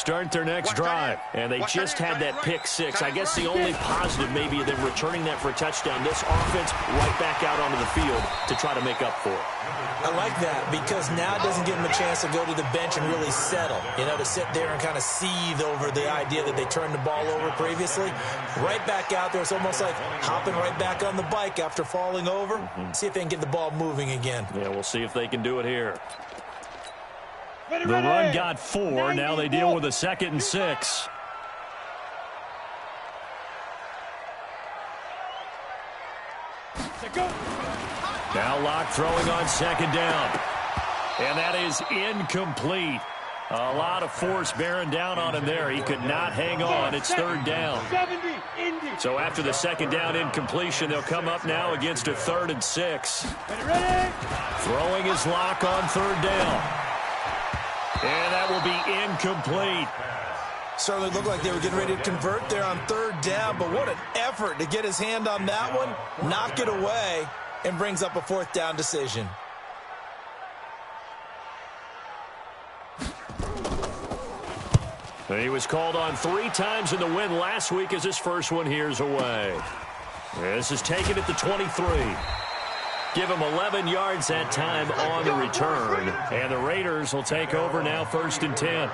start their next drive. And they just had that pick six. I guess the only positive maybe of them returning that for a touchdown. This offense right back out onto the field to try to make up for it. I like that because now it doesn't give them a chance to go to the bench and really settle, to sit there and kind of seethe over the idea that they turned the ball over previously. Right back out there. It's almost like hopping right back on the bike after falling over. See if they can get the ball moving again. Yeah, we'll see if they can do it here. The run got 4. Now they deal with a 2nd and 6. Now Locke throwing on 2nd down. And that is incomplete. A lot of force bearing down on him there. He could not hang on. It's 3rd down. So after the 2nd down incompletion, they'll come up now against a 3rd and 6. Throwing his Locke on 3rd down. And that will be incomplete. Certainly looked like they were getting ready to convert there on 3rd down, but what an effort to get his hand on that one, knock it away, and brings up a 4th down decision. He was called on 3 times in the win last week as his first one here's away. This is taken at the 23. Give him 11 yards that time on the return. And the Raiders will take over now 1st and 10.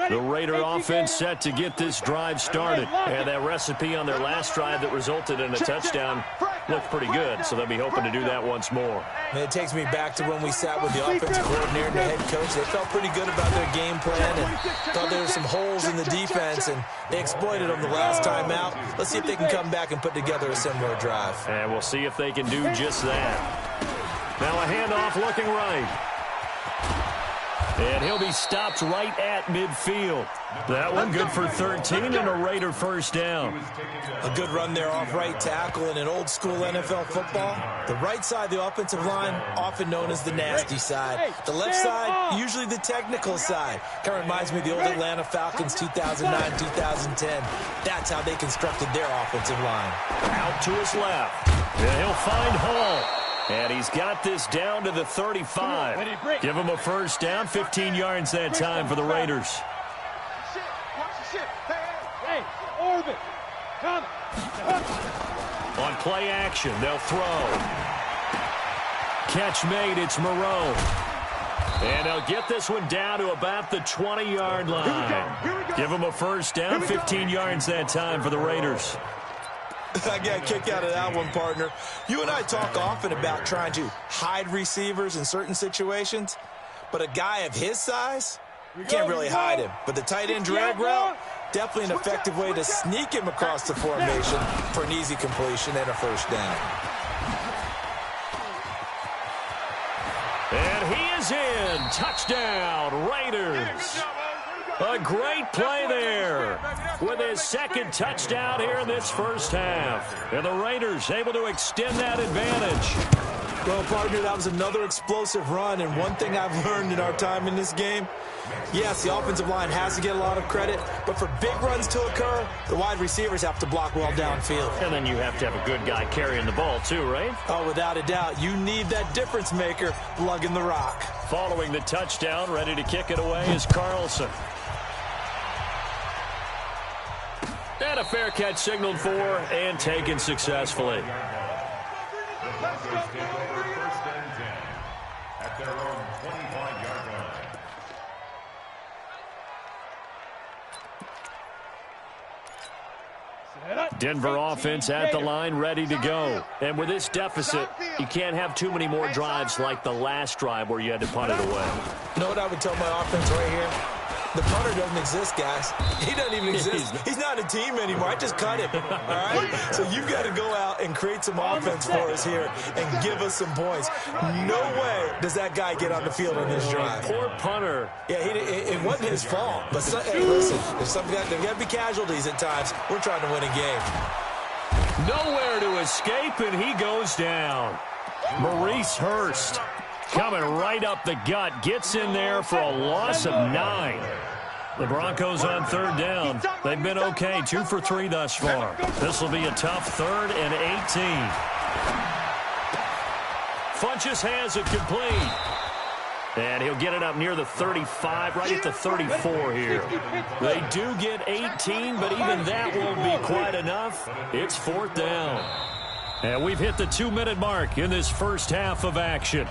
The Raider offense set to get this drive started. And that recipe on their last drive that resulted in a touchdown looked pretty good, so they'll be hoping to do that once more. And it takes me back to when we sat with the offensive coordinator and the head coach. They felt pretty good about their game plan and thought there were some holes in the defense, and they exploited them the last time out. Let's see if they can come back and put together a similar drive. And we'll see if they can do just that. Now a handoff looking right. And he'll be stopped right at midfield. That one good for 13 and a Raider 1st down. A good run there off right tackle in an old-school NFL football. The right side of the offensive line, often known as the nasty side. The left side, usually the technical side. Kind of reminds me of the old Atlanta Falcons 2009-2010. That's how they constructed their offensive line. Out to his left. And he'll find Hall. And he's got this down to the 35. Give him a 1st down, 15 yards that time for the Raiders. On play action, they'll throw. Catch made, it's Moreau. And they'll get this one down to about the 20-yard line. Give him a 1st down, 15 yards that time for the Raiders. I got a kick out of that one, partner. You and I talk often about trying to hide receivers in certain situations, but a guy of his size, you can't really hide him. But the tight end drag route, definitely an effective way to sneak him across the formation for an easy completion and a 1st down. And he is in. Touchdown, Raiders. A great play there with his 2nd touchdown here in this 1st half. And the Raiders able to extend that advantage. Well, partner, that was another explosive run. And one thing I've learned in our time in this game, yes, the offensive line has to get a lot of credit, but for big runs to occur, the wide receivers have to block well downfield. And then you have to have a good guy carrying the ball too, right? Oh, without a doubt. You need that difference maker lugging the rock. Following the touchdown, ready to kick it away is Carlson. And a fair catch signaled for and taken successfully. At their own 25-yard line. Denver offense at the line, ready to go. And with this deficit, you can't have too many more drives like the last drive where you had to punt it away. You know what I would tell my offense right here? The punter doesn't exist, guys. He doesn't even exist. He's not a team anymore. I just cut him, all right? So you've got to go out and create some offense for us here and give us some points. No way does that guy get on the field on this drive. Poor punter. Yeah, it wasn't his fault. But, hey, listen, there's got to be casualties at times. We're trying to win a game. Nowhere to escape, and he goes down. Maurice Hurst coming right up the gut. Gets in there for a loss of 9. The Broncos on third down. They've been okay, 2 for 3 thus far. This will be a tough 3rd and 18. Funchess has it complete. And he'll get it up near the 35, right at the 34 here. They do get 18, but even that won't be quite enough. It's 4th down. And we've hit the 2-minute mark in this first half of action.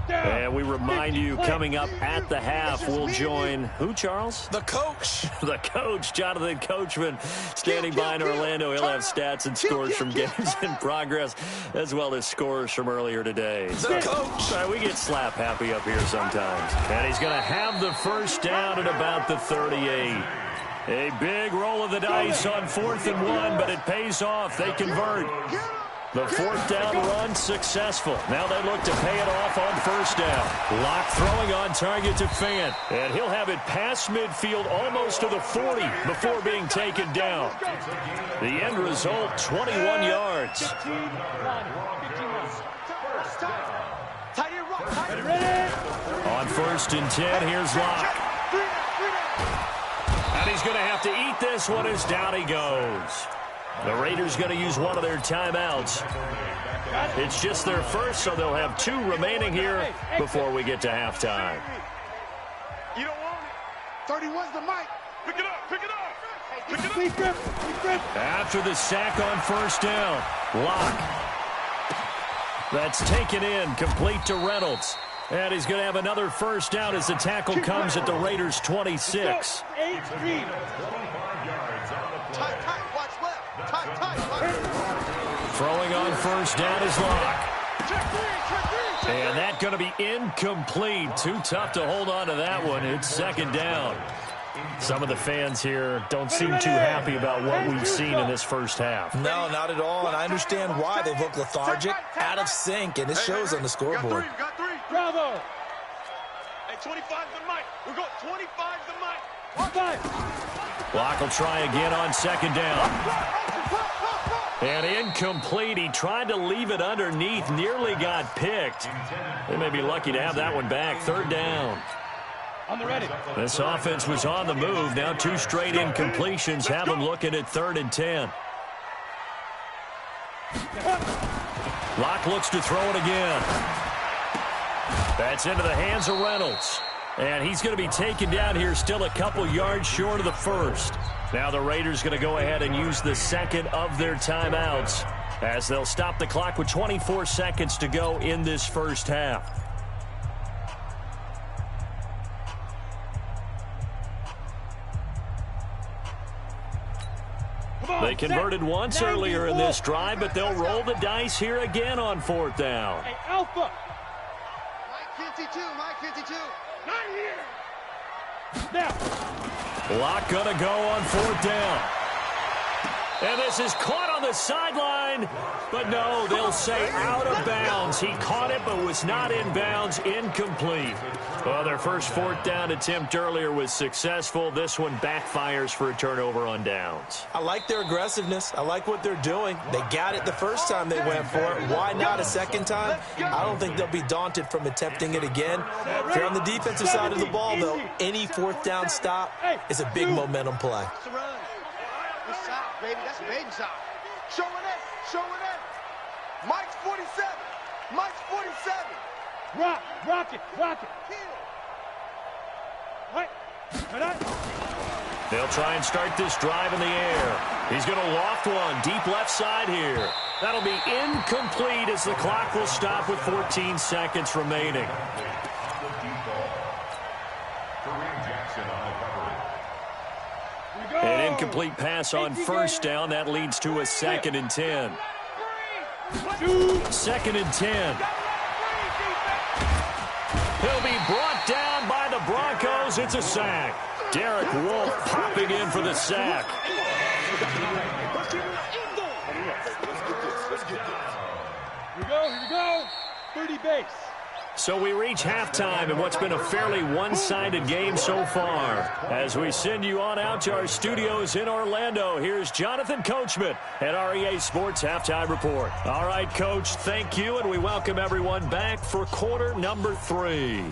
And we remind you, coming up at the half, we'll join who, Charles? The coach. The coach, Jonathan Coachman, standing by in Orlando. He'll have stats and scores from games in progress, as well as scores from earlier today. The coach. Right, we get slap happy up here sometimes. And he's going to have the first down at about the 38. A big roll of the dice on 4th and 1, but it pays off. They convert. The 4th down run successful. Now they look to pay it off on 1st down. Locke throwing on target to Fant. And he'll have it past midfield almost to the 40 before being taken down. The end result, 21 yards. On 1st and 10, here's Locke. And he's going to have to eat this one as down he goes. The Raiders going to use one of their timeouts. It's just their first, so they'll have 2 remaining here before we get to halftime. You don't want it. 31's the mic. Pick it up, pick it up. After the sack on 1st down, Locke. That's taken in, complete to Reynolds. And he's going to have another 1st down as the tackle comes at the Raiders' 26. Throwing on 1st down is Locke. And that's going to be incomplete. Too tough to hold on to that one. It's 2nd down. Some of the fans here don't seem too happy about what we've seen in this first half. No, not at all, and I understand why. They look lethargic, out of sync, and it shows on the scoreboard. Bravo! Hey, 25's the mic. We're going 25's the mic. Locke will try again on 2nd down. And incomplete. He tried to leave it underneath, nearly got picked. They may be lucky to have that one back. 3rd down. On the ready. This offense was on the move. Now 2 straight incompletions have them looking at 3rd and 10. Locke looks to throw it again. That's into the hands of Reynolds. And he's going to be taken down here, still a couple yards short of the 1st. Now the Raiders going to go ahead and use the 2nd of their timeouts as they'll stop the clock with 24 seconds to go in this first half. They converted once earlier in this drive, but they'll roll the dice here again on 4th down. Hey, Alpha. Mike 52, Mike 52. Not here. Now. Locke gonna go on 4th down. And this is caught on the sideline, but no, they'll say out of bounds. He caught it, but was not in bounds, incomplete. Well, their first 4th down attempt earlier was successful. This one backfires for a turnover on downs. I like their aggressiveness. I like what they're doing. They got it the first time they went for it. Why not a 2nd time? I don't think they'll be daunted from attempting it again. If you're on the defensive side of the ball, though, any 4th down stop is a big momentum play. Good shot, baby. That's a baby shot. Showing it. Mike's 47. Mike's 47. Rock it. Right. They'll try and start this drive in the air. He's going to loft one deep left side here. That'll be incomplete as the clock will stop with 14 seconds remaining. An incomplete pass on 1st down. That leads to a 2nd and 10. 2nd and 10. He'll be brought down by the Broncos. It's a sack. Derek Wolfe popping in for the sack. Here we go. 30 base. So we reach halftime in what's been a fairly one-sided game so far. As we send you on out to our studios in Orlando, here's Jonathan Coachman at REA Sports Halftime Report. All right, Coach, thank you, and we welcome everyone back for quarter number 3.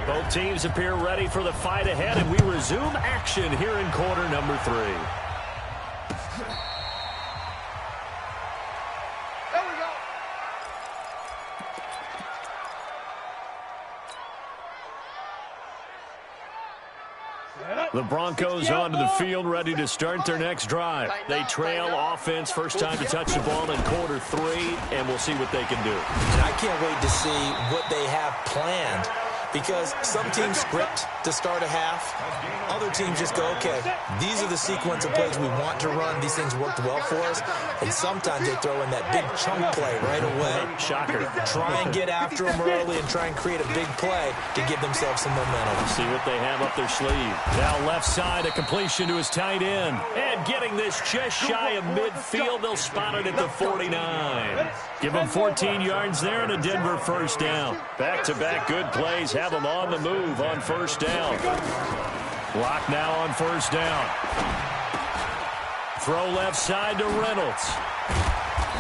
Both teams appear ready for the fight ahead, and we resume action here in quarter number 3. The Broncos onto the field, ready to start their next drive. They trail offense, first time to touch the ball in quarter 3, and we'll see what they can do. And I can't wait to see what they have planned, because some teams script to start a half. Other teams just go, okay, these are the sequence of plays we want to run. These things worked well for us. And sometimes they throw in that big chunk play right away. Shocker. Try and get after them early and try and create a big play to give themselves some momentum. See what they have up their sleeve. Now left side, a completion to his tight end. And getting this just shy of midfield, they'll spot it at the 49. Give them 14 yards there and a Denver first down. Back-to-back good plays have them on the move on first down. Lock now on first down. Throw left side to Reynolds.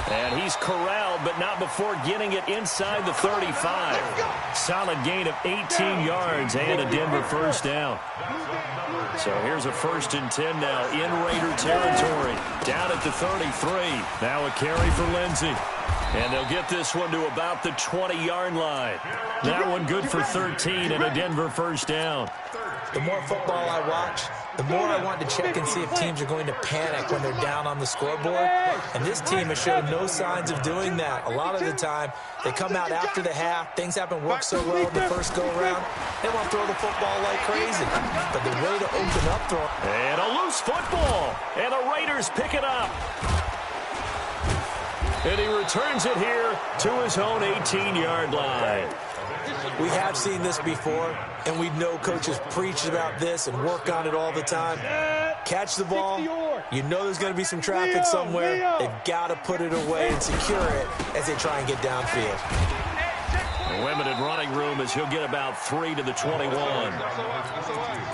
And he's corralled, but not before getting it inside the 35. Solid gain of 18 yards and a Denver first down. So here's a 1st and 10 now in Raider territory. Down at the 33. Now a carry for Lindsey. And they'll get this one to about the 20-yard line. That one good for 13 and a Denver first down. The more football I watch, the more I want to check and see if teams are going to panic when they're down on the scoreboard. And this team has shown no signs of doing that. A lot of the time, they come out after the half. Things haven't worked so well in the first go-around. They want to throw the football like crazy. But the way to open up throw. And a loose football. And the Raiders pick it up. And he returns it here to his own 18-yard line. We have seen this before, and we know coaches preach about this and work on it all the time. Catch the ball. You know there's going to be some traffic somewhere. They've got to put it away and secure it as they try and get downfield. Limited running room as he'll get about 3 to the 21.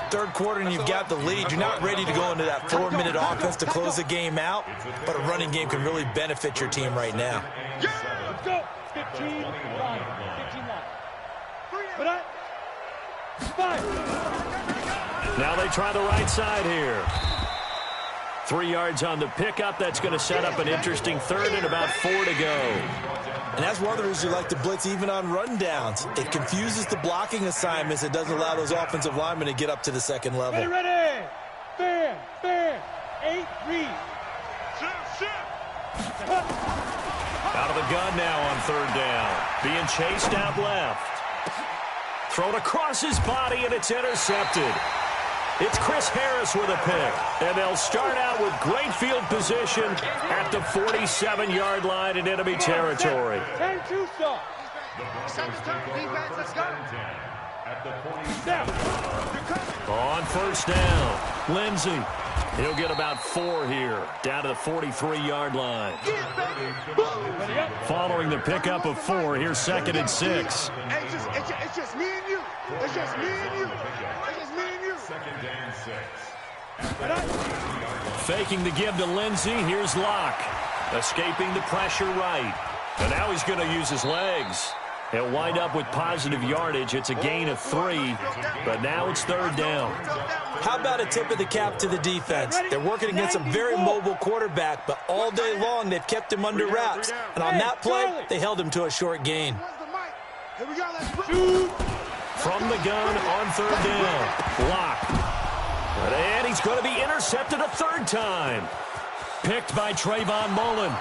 Third quarter and you've got the lead. You're not ready to go into that 4-minute offense to close the game out, but a running game can really benefit your team right now. Let's go. 15 line. 15 line. Now they try the right side here. 3 yards on the pickup. That's going to set up an interesting third and about 4 to go. And that's one of the reasons you like to blitz even on rundowns. It confuses the blocking assignments. It doesn't allow those offensive linemen to get up to the second level. Ready. Fair. 8 read. Out of the gun now on third down. Being chased out left. Thrown across his body, and it's intercepted. It's Chris Harris with a pick. And they'll start out with great field position at the 47-yard line in enemy territory. 10-2 stop. On first down, Lindsey. He'll get about 4 here, down to the 43-yard line. Following the pickup of 4, here's 2nd and 6. It's just me and you. It's just me and you. It's just me and you. 2nd and 6. Faking the give to Lindsey. Here's Locke. Escaping the pressure right. And now he's going to use his legs. He'll wind up with positive yardage. It's a gain of 3, but now it's third down. How about a tip of the cap to the defense? They're working against a very mobile quarterback, but all day long they've kept him under wraps. And on that play, they held him to a short gain. Here we go. Let's go. From the gun on third down. Lock. And he's going to be intercepted a third time. Picked by Trayvon Mullen.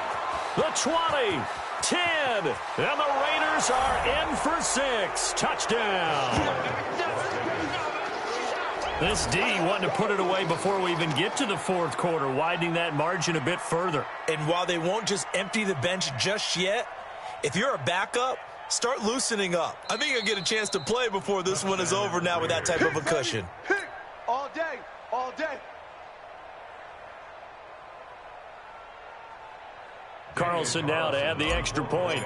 The 20. 10, and the Raiders are in for 6. Touchdown. This D wanting to put it away before we even get to the fourth quarter, widening that margin a bit further. And while they won't just empty the bench just yet, if you're a backup, start loosening up. I think you'll get a chance to play before this one is over now with that type of a cushion. All day, all day. Carlson now to add the extra point.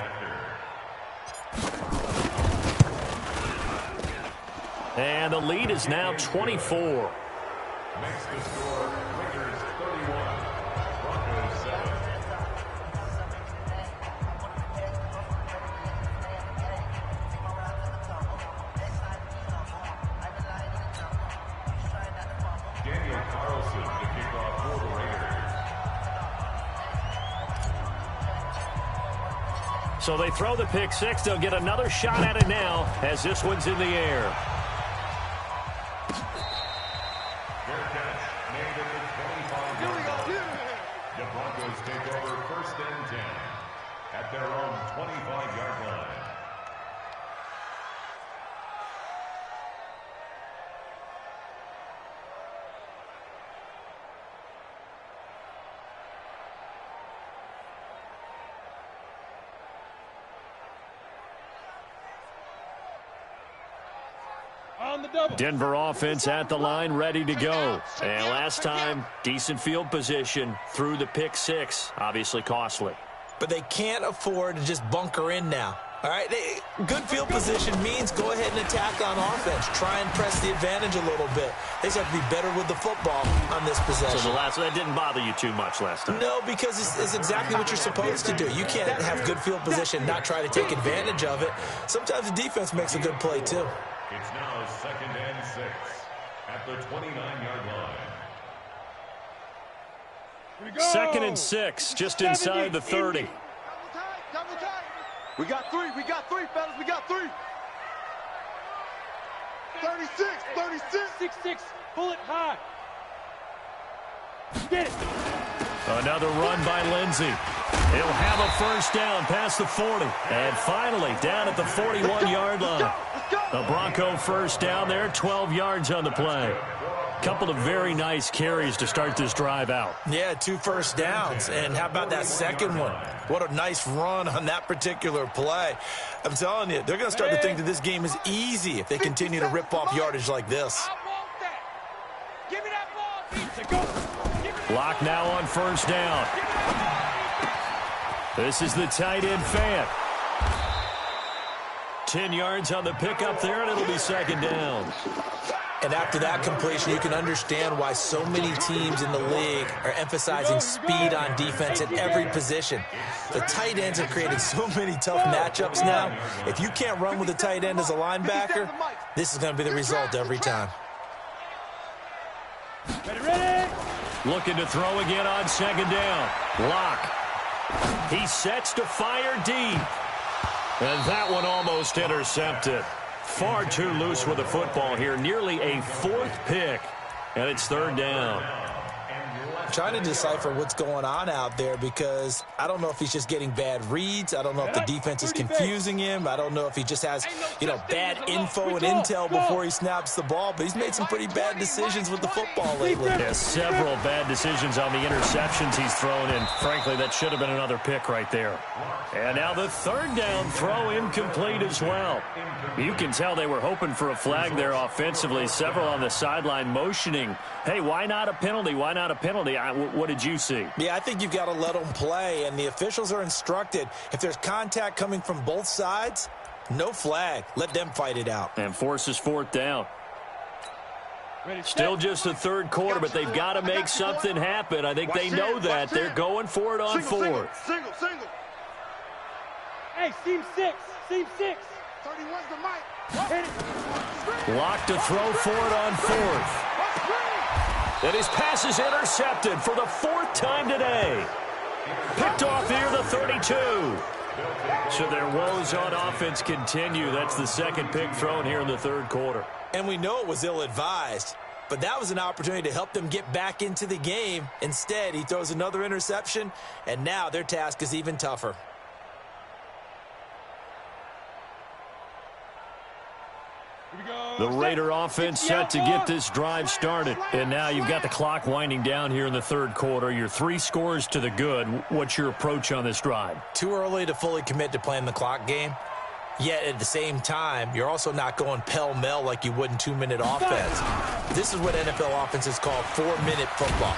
And the lead is now 24. Makes the score, Lakers 31, Broncos 7. Daniel Carlson to kick off for the Raiders. So they throw the pick six. They'll get another shot at it now as this one's in the air. The Broncos take over 1st and 10 at their own 25-yard line. Denver offense at the line, ready to go. And last time, decent field position through the pick six. Obviously costly. But they can't afford to just bunker in now. All right, good field position means go ahead and attack on offense. Try and press the advantage a little bit. They just have to be better with the football on this possession. So that didn't bother you too much last time? No, because it's exactly what you're supposed to do. You can't have good field position and not try to take advantage of it. Sometimes the defense makes a good play, too. It's now 2nd and 6 at the 29-yard line. 2nd and 6, just inside the 30. Double tight. We got three, fellas. We got three. 36. 6-6. Pull it high. Get it. Another run by Lindsey. He'll have a first down past the 40. And finally, down at the 41-yard line. A Bronco first down there, 12 yards on the play. Couple of very nice carries to start this drive out. Yeah, 2 first downs. And how about that second one? What a nice run on that particular play. I'm telling you, they're going to start to think that this game is easy if they continue to rip off yardage like this. I want that. Give me that ball. Lock now on first down. This is the tight end Fant. 10 yards on the pickup there, and it'll be second down. And after that completion, you can understand why so many teams in the league are emphasizing speed on defense at every position. The tight ends have created so many tough matchups now. If you can't run with a tight end as a linebacker, this is going to be the result every time. Ready. Looking to throw again on second down. Lock. He sets to fire deep. And that one almost intercepted. Far too loose with the football here. Nearly a 4th pick. And it's 3rd down. I'm trying to decipher what's going on out there because I don't know if he's just getting bad reads. I don't know if the defense is confusing him. I don't know if he just has, bad info and intel before he snaps the ball. But he's made some pretty bad decisions with the football lately. Yeah, several bad decisions on the interceptions he's thrown in. Frankly, that should have been another pick right there. And now the 3rd down throw incomplete as well. You can tell they were hoping for a flag there offensively. Several on the sideline motioning, hey, why not a penalty? Why not a penalty? What did you see? Yeah, I think you've got to let them play, and the officials are instructed. If there's contact coming from both sides, no flag. Let them fight it out. And forces 4th down. Still just the 3rd quarter, but they've got to make something happen. I think they know that. They're going for it on 4th. Single. Hey, seam 6. 31's the mic. Lock to throw for it on 4th. And his pass is intercepted for the 4th time today. Picked off near the 32. So their woes on offense continue. That's the 2nd pick thrown here in the 3rd quarter. And we know it was ill-advised, but that was an opportunity to help them get back into the game. Instead, he throws another interception, and now their task is even tougher. The Raider offense set to get this drive started. And now you've got the clock winding down here in the 3rd quarter. Your 3 scores to the good. What's your approach on this drive? Too early to fully commit to playing the clock game. Yet at the same time, you're also not going pell-mell like you would in 2-minute offense. This is what NFL offenses call 4-minute football.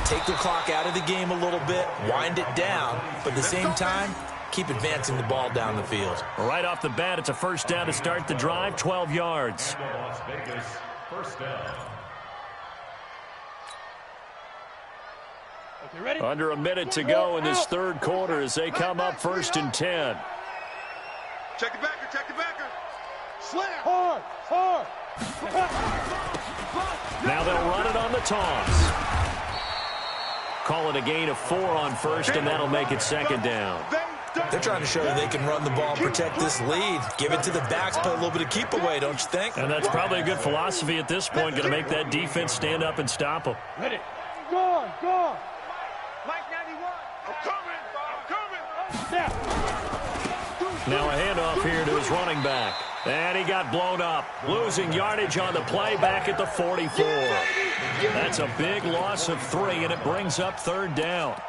Take the clock out of the game a little bit, wind it down, but at the same time, keep advancing the ball down the field. Right off the bat, it's a first down to start the drive, 12 yards. Las Vegas, first down. Okay, ready? Under a minute to go in this third quarter as they come up 1st and 10. Check the backer, check the backer. Slam. Hard, hard. Now they'll run it on the toss. Call it a gain of 4 on first, and that'll make it 2nd down. They're trying to show you they can run the ball and protect this lead. Give it to the backs, play a little bit of keep away, don't you think? And that's probably a good philosophy at this point, going to make that defense stand up and stop them. Ready. Gone, gone. Mike 91. I'm coming, I'm coming. Snap. Now a handoff here to his running back. And he got blown up, losing yardage on the play back at the 44. That's a big loss of 3, and it brings up 3rd down.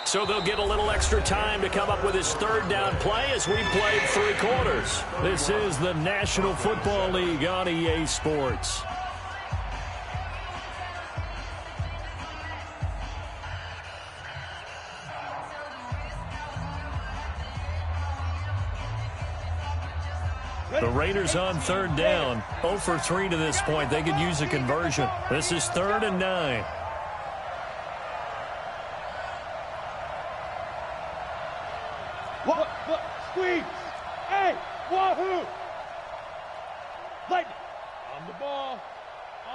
So they'll get a little extra time to come up with his 3rd down play as we played 3 quarters. This is the National Football League on EA Sports. The Raiders on 3rd down. 0 for 3 to this point. They could use a conversion. This is 3rd and 9. What? Squeeze. Hey, wahoo. Lightning. On the ball.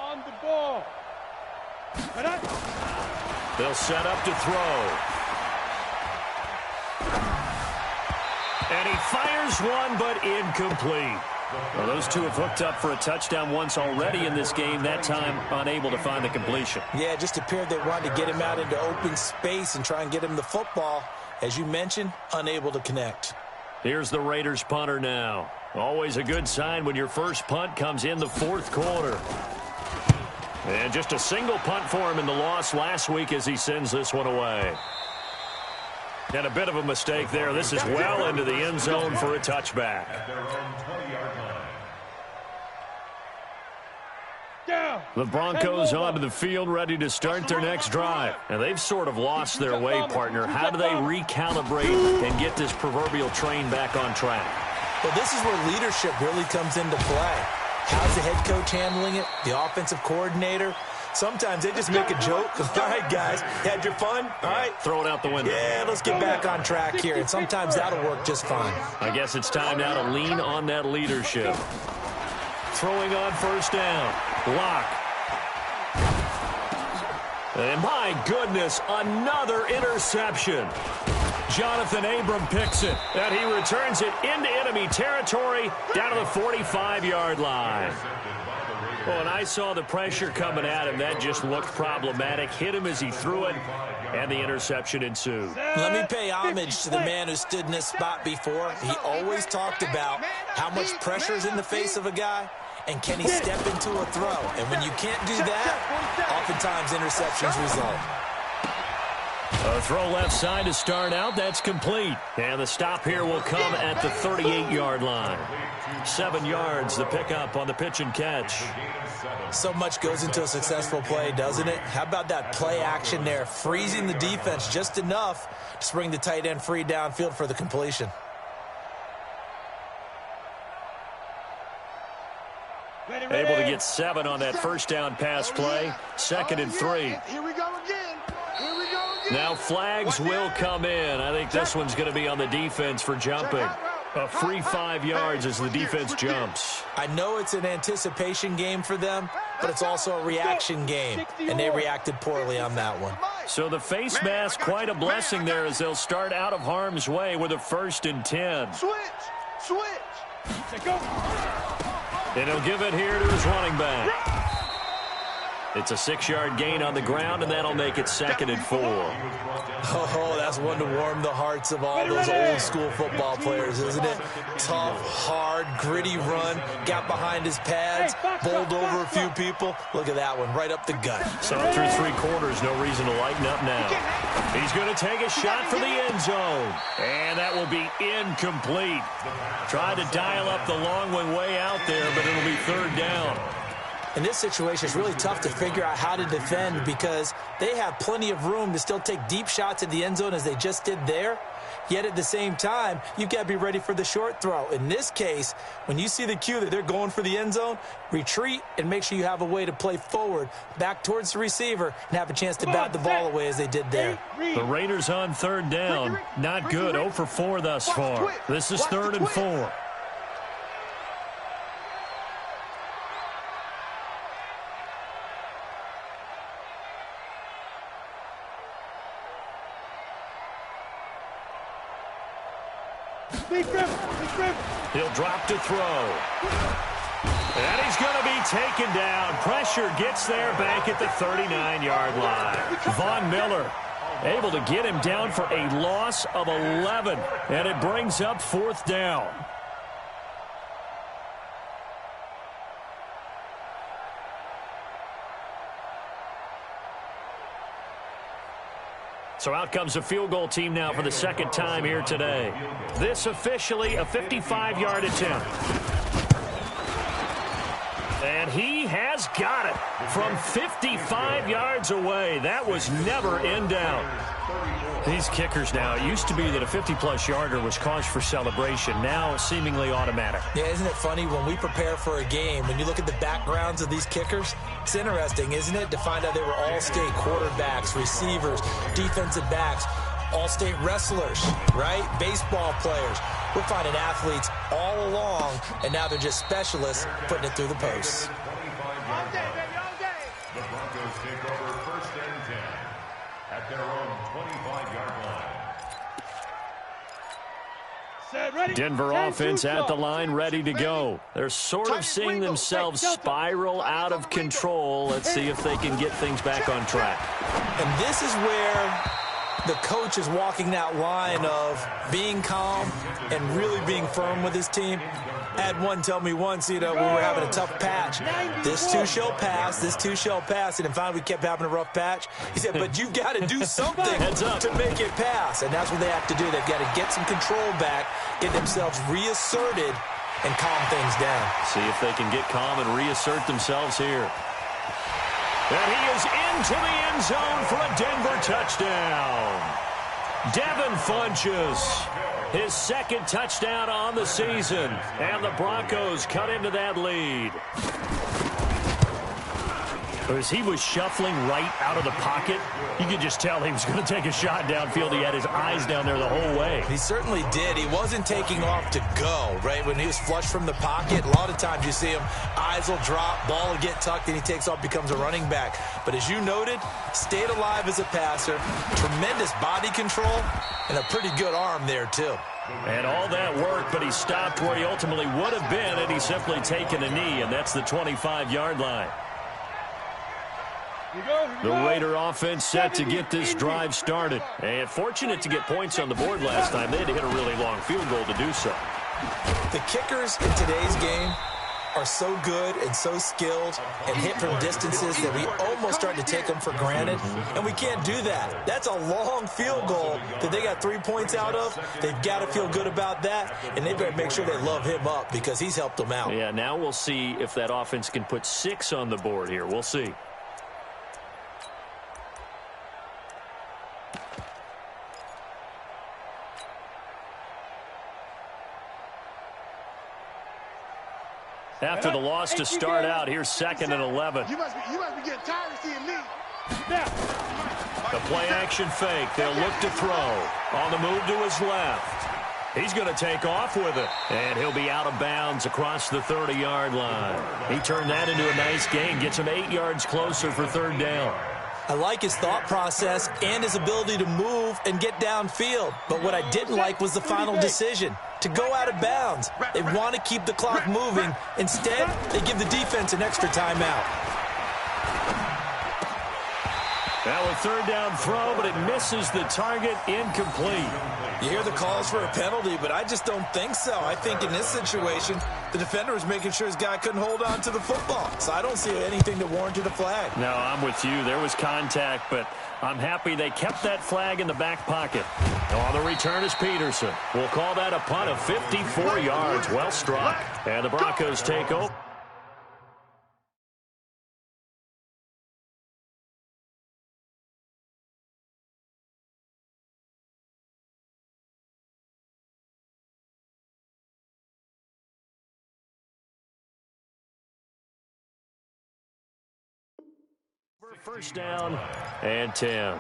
On the ball. Right. They'll set up to throw. And he fires one, but incomplete. Well, those two have hooked up for a touchdown once already in this game, that time unable to find the completion. Yeah, it just appeared they wanted to get him out into open space and try and get him the football. As you mentioned, unable to connect. Here's the Raiders punter now. Always a good sign when your first punt comes in the 4th quarter. And just a single punt for him in the loss last week as he sends this one away. And a bit of a mistake there. This is well into the end zone for a touchback. At their own 20-yard line. Down. The Broncos onto the field ready to start their next drive. And they've sort of lost their way, partner. How do they recalibrate and get this proverbial train back on track? Well, this is where leadership really comes into play. How's the head coach handling it? The offensive coordinator? Sometimes they just make a joke. All right, guys, had your fun? All right. Throw it out the window. Yeah, let's get back on track here. And sometimes that'll work just fine. I guess it's time now to lean on that leadership. Throwing on 1st down. Lock. And my goodness, another interception. Jonathan Abram picks it, and he returns it into enemy territory down to the 45-yard line. Oh, and I saw the pressure coming at him. That just looked problematic. Hit him as he threw it, and the interception ensued. Let me pay homage to the man who stood in this spot before. He always talked about how much pressure is in the face of a guy, and can he step into a throw. And when you can't do that, oftentimes interceptions result. A throw left side to start out. That's complete. And the stop here will come at the 38-yard line. 7 yards, the pickup on the pitch and catch. So much goes into a successful play, doesn't it? How about that play action there? Freezing the defense just enough to bring the tight end free downfield for the completion. Able to get 7 on that 1st down pass play. 2nd and 3. Here we go again. Here we go again. Now flags will come in. I think this one's going to be on the defense for jumping. A free 5 yards as the defense jumps. I know it's an anticipation game for them, but it's also a reaction game, and they reacted poorly on that one. So the face mask, quite a blessing there as they'll start out of harm's way with a 1st and 10. Switch. And he'll give it here to his running back. It's a 6-yard gain on the ground, and that'll make it 2nd and 4. Oh, that's one to warm the hearts of all those old-school football players, isn't it? Tough, hard, gritty run, got behind his pads, bowled over a few people. Look at that one, right up the gut. So through 3 quarters, no reason to lighten up now. He's going to take a shot for the end zone, and that will be incomplete. Tried to dial up the long one way out there, but it'll be 3rd down. In this situation, it's really tough to figure out how to defend because they have plenty of room to still take deep shots at the end zone as they just did there. Yet at the same time, you've got to be ready for the short throw. In this case, when you see the cue that they're going for the end zone, retreat and make sure you have a way to play forward, back towards the receiver, and have a chance to bat the ball away as they did there. The Raiders on 3rd down. Not good. 0 for 4 thus far. This is 3rd and 4. He'll drop to throw. And he's going to be taken down. Pressure gets there back at the 39-yard line. Von Miller able to get him down for a loss of 11. And it brings up 4th down. So out comes a field goal team now for the 2nd time here today. This officially a 55-yard attempt. And he has got it from 55 yards away. That was never in doubt. These kickers now, it used to be that a 50-plus yarder was cause for celebration. Now seemingly automatic. Yeah, isn't it funny when we prepare for a game, when you look at the backgrounds of these kickers, it's interesting, isn't it, to find out they were all-state quarterbacks, receivers, defensive backs, all-state wrestlers, right? Baseball players. We're finding athletes all along, and now they're just specialists putting it through the posts. All day, baby, all day. The Broncos take over 1st and 10 at their own 25-yard line. Denver offense at the line, ready to go. They're sort of seeing themselves spiral out of control. Let's see if they can get things back on track. And this is where the coach is walking that line of being calm and really being firm with his team. I had one tell me once, we were having a tough patch. This too shall pass, this too shall pass. And finally we kept having a rough patch. He said, but you've got to do something to make it pass. And that's what they have to do. They've got to get some control back, get themselves reasserted, and calm things down. See if they can get calm and reassert themselves here. And he is into the end zone for a Denver touchdown. Devin Funchess, his 2nd touchdown on the season. And the Broncos cut into that lead. As he was shuffling right out of the pocket, you could just tell he was going to take a shot downfield. He had his eyes down there the whole way. He certainly did. He wasn't taking off to go, right? When he was flushed from the pocket, a lot of times you see him, eyes will drop, ball will get tucked, and he takes off, becomes a running back. But as you noted, stayed alive as a passer, tremendous body control, and a pretty good arm there, too. And all that work, but he stopped where he ultimately would have been had he simply taken a knee, and that's the 25-yard line. The Raider offense set to get this drive started. And fortunate to get points on the board last time. They had to hit a really long field goal to do so. The kickers in today's game are so good and so skilled and hit from distances that we almost start to take them for granted. And we can't do that. That's a long field goal that they got 3 points out of. They've got to feel good about that. And they better make sure they love him up because he's helped them out. Yeah, now we'll see if that offense can put 6 on the board here. We'll see. After the loss to start out, here's 2nd and 11. You must be getting tired of seeing me. The play action fake. They'll look to throw. On the move to his left. He's going to take off with it. And he'll be out of bounds across the 30-yard line. He turned that into a nice gain. Gets him 8 yards closer for 3rd down. I like his thought process and his ability to move and get downfield. But what I didn't like was the final decision, to go out of bounds. They want to keep the clock moving. Instead, they give the defense an extra timeout. Now a third down throw, but it misses the target, incomplete. You hear the calls for a penalty, but I just don't think so. I think in this situation, the defender was making sure his guy couldn't hold on to the football. So I don't see anything that warranted a flag. No, I'm with you. There was contact, but I'm happy they kept that flag in the back pocket. On the return is Peterson. We'll call that a punt of 54 yards. Well struck. And the Broncos take over. First down and 10.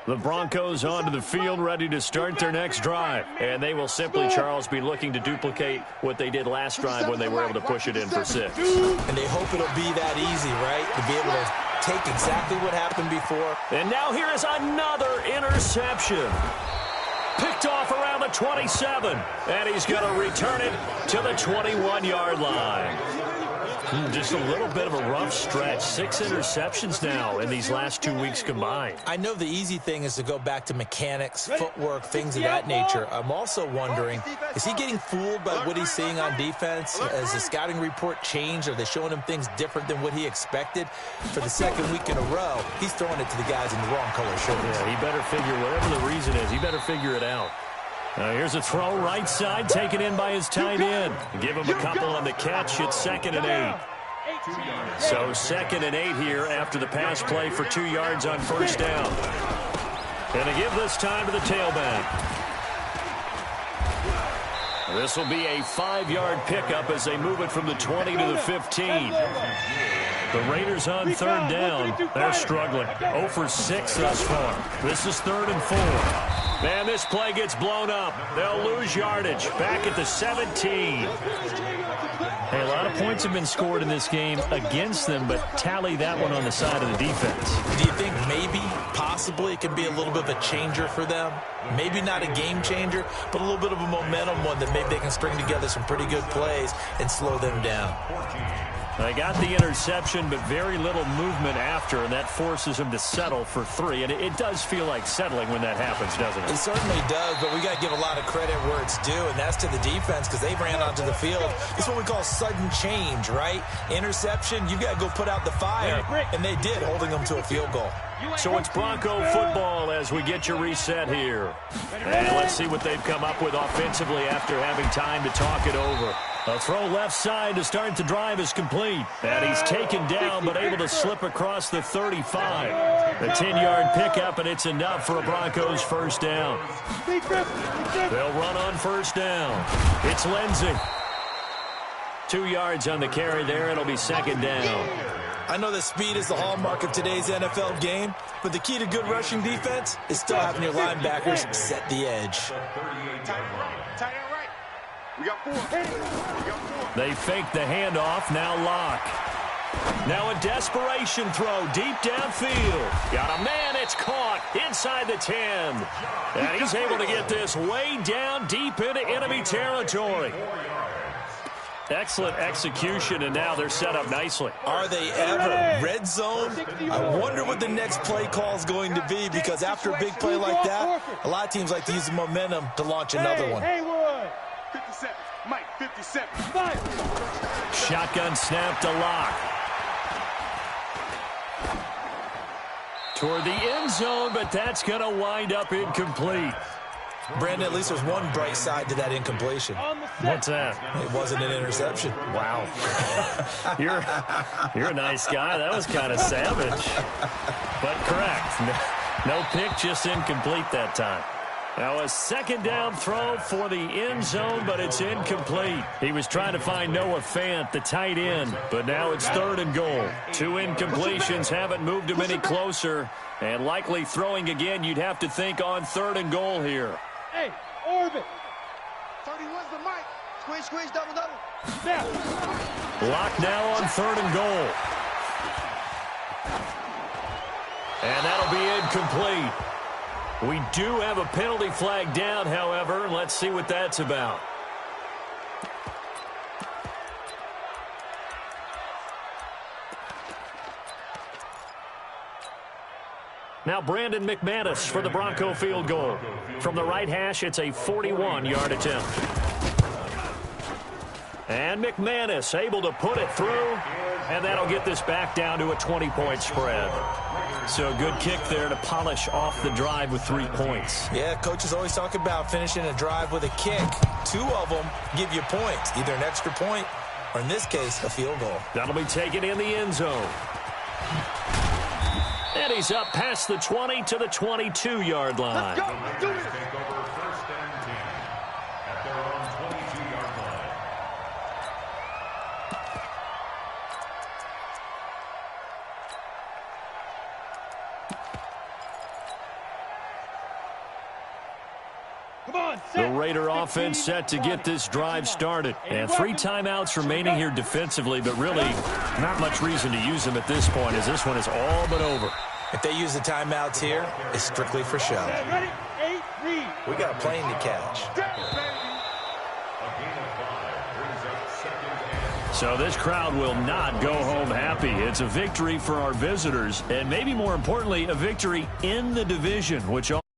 The Broncos onto the field, ready to start their next drive. And they will simply, Charles, be looking to duplicate what they did last drive when they were able to push it in for 6. And they hope it'll be that easy, right? To be able to take exactly what happened before. And now here is another interception. Picked off around the 27. And he's going to return it to the 21-yard line. Just a little bit of a rough stretch. 6 interceptions now in these last 2 weeks combined. I know the easy thing is to go back to mechanics, footwork, things of that nature. I'm also wondering, is he getting fooled by what he's seeing on defense? Has the scouting report changed? Are they showing him things different than what he expected? For the second week in a row, he's throwing it to the guys in the wrong color shirts. Yeah, he better figure, whatever the reason is, he better figure it out. Here's a throw right side, taken in by his tight end. Give him a couple on the catch. It's 2nd and 8. So 2nd and 8 here after the pass play for 2 yards on first down. And to give this time to the tailback. This will be a 5-yard pickup as they move it from the 20 to the 15. The Raiders on 3rd down. They're struggling. 0 for 6 thus far. This is 3rd and 4. Man, this play gets blown up. They'll lose yardage. Back at the 17. Hey, a lot of points have been scored in this game against them, but tally that one on the side of the defense. Do you think maybe, possibly, it can be a little bit of a changer for them? Maybe not a game changer, but a little bit of a momentum one that maybe they can string together some pretty good plays and slow them down. They got the interception, but very little movement after, and that forces him to settle for 3. And it does feel like settling when that happens, doesn't it? It certainly does, but we got to give a lot of credit where it's due, and that's to the defense because they ran onto the field. It's what we call sudden change, right? Interception, you got to go put out the fire, and they did, holding them to a field goal. So it's Bronco football as we get your reset here. And let's see what they've come up with offensively after having time to talk it over. A throw left side to start the drive is complete. And he's taken down but able to slip across the 35. A 10-yard pickup, and it's enough for a Broncos first down. They'll run on first down. It's Lindsey. 2 yards on the carry there. It'll be 2nd down. I know that speed is the hallmark of today's NFL game, but the key to good rushing defense is still having your linebackers set the edge. Tight end right. We got 4. They fake the handoff. Now Locke. Now a desperation throw deep downfield. Got a man. It's caught inside the 10. And he's able to get this way down deep into enemy territory. Excellent execution, and now they're set up nicely. Are they ever? Red zone? I wonder what the next play call is going to be, because after a big play like that, a lot of teams like to use the momentum to launch another one. 57. Mike, 57. Shotgun snap to Locke. Toward the end zone, but that's going to wind up incomplete. Brandon, at least there's one bright side to that incompletion. What's that? It wasn't an interception. Wow. You're a nice guy. That was kind of savage. But correct. No pick, just incomplete that time. Now a 2nd down throw for the end zone, but it's incomplete. He was trying to find Noah Fant, the tight end, but now it's 3rd and goal. 2 incompletions haven't moved him any closer, and likely throwing again, you'd have to think on 3rd and goal here. Hey, orbit. 31's the mic. Squeeze, squeeze, double, double. Now. Lock now on 3rd and goal. And that'll be incomplete. We do have a penalty flag down, however. Let's see what that's about. Now Brandon McManus for the Bronco field goal. From the right hash, it's a 41-yard attempt. And McManus able to put it through, and that'll get this back down to a 20-point spread. So a good kick there to polish off the drive with 3 points. Yeah, coaches always talk about finishing a drive with a kick. 2 of them give you points, either an extra point or, in this case, a field goal. That'll be taken in the end zone. And he's up past the 20 to the 22-yard line. Let's go. Let's do this. Take over first and 10 at their own 22-yard line. Come on, The Raider offense set to get this drive started. And 3 timeouts remaining here defensively, but really not much reason to use them at this point, as this one is all but over. If they use the timeouts here, it's strictly for show. ready? 8, read. We got a plane to catch. A gain of 5 brings up second and So this crowd will not go home happy. It's a victory for our visitors, and maybe more importantly, a victory in the division, which